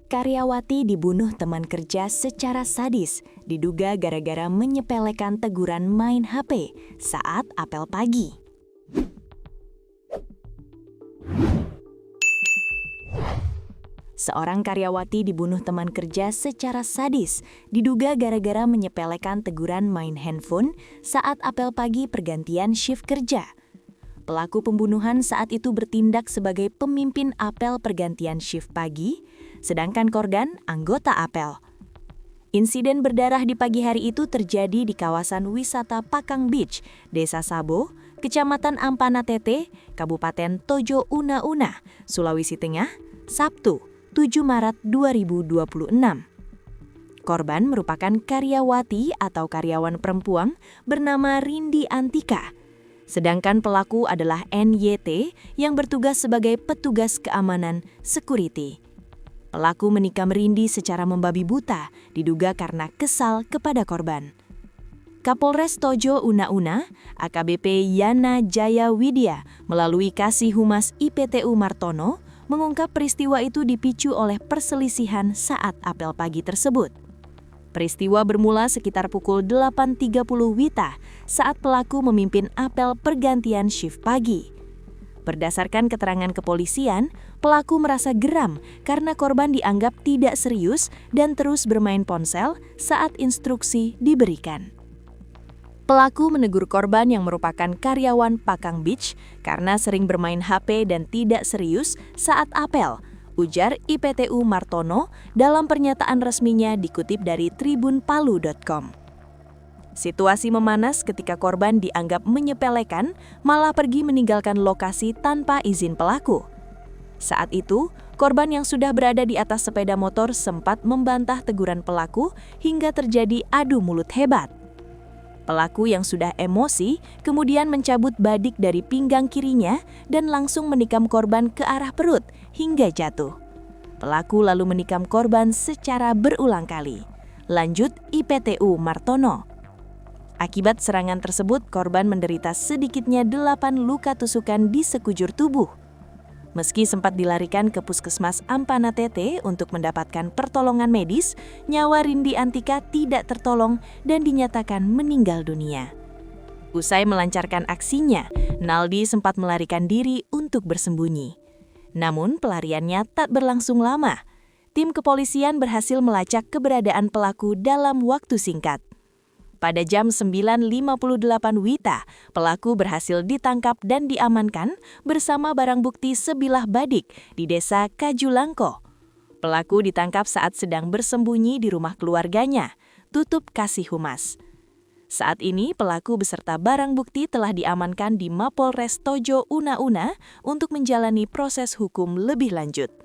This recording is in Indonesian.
Karyawati dibunuh teman kerja secara sadis, diduga gara-gara menyepelekan teguran main HP saat apel pagi. Seorang karyawati dibunuh teman kerja secara sadis, diduga gara-gara menyepelekan teguran main handphone saat apel pagi pergantian shift kerja. Pelaku pembunuhan saat itu bertindak sebagai pemimpin apel pergantian shift pagi, sedangkan korban anggota apel. Insiden berdarah di pagi hari itu terjadi di kawasan wisata Pakang Beach, Desa Sabo, Kecamatan Ampana Tete, Kabupaten Tojo Una-Una, Sulawesi Tengah, Sabtu, 7 Maret 2026. Korban merupakan karyawati atau karyawan perempuan bernama Rindi Antika. Sedangkan pelaku adalah NYT yang bertugas sebagai petugas keamanan security. Pelaku menikam Rindi secara membabi buta, diduga karena kesal kepada korban. Kapolres Tojo Una-Una, AKBP Yana Jaya Widya, melalui Kasih Humas IPTU Martono, mengungkap peristiwa itu dipicu oleh perselisihan saat apel pagi tersebut. Peristiwa bermula sekitar pukul 8.30 WITA saat pelaku memimpin apel pergantian shift pagi. Berdasarkan keterangan kepolisian, pelaku merasa geram karena korban dianggap tidak serius dan terus bermain ponsel saat instruksi diberikan. Pelaku menegur korban yang merupakan karyawan Pakang Beach karena sering bermain HP dan tidak serius saat apel, ujar IPTU Martono dalam pernyataan resminya dikutip dari tribunpalu.com. Situasi memanas ketika korban dianggap menyepelekan, malah pergi meninggalkan lokasi tanpa izin pelaku. Saat itu, korban yang sudah berada di atas sepeda motor sempat membantah teguran pelaku hingga terjadi adu mulut hebat. Pelaku yang sudah emosi kemudian mencabut badik dari pinggang kirinya dan langsung menikam korban ke arah perut hingga jatuh. Pelaku lalu menikam korban secara berulang kali. Lanjut IPTU Martono. Akibat serangan tersebut, korban menderita sedikitnya 8 luka tusukan di sekujur tubuh. Meski sempat dilarikan ke Puskesmas Ampana Tete untuk mendapatkan pertolongan medis, nyawa Rindi Antika tidak tertolong dan dinyatakan meninggal dunia. Usai melancarkan aksinya, Naldi sempat melarikan diri untuk bersembunyi. Namun pelariannya tak berlangsung lama. Tim kepolisian berhasil melacak keberadaan pelaku dalam waktu singkat. Pada jam 9.58 WITA, pelaku berhasil ditangkap dan diamankan bersama barang bukti sebilah badik di desa Kajulangko. Pelaku ditangkap saat sedang bersembunyi di rumah keluarganya, tutup Kasih Humas. Saat ini pelaku beserta barang bukti telah diamankan di Mapolres Tojo Una-Una untuk menjalani proses hukum lebih lanjut.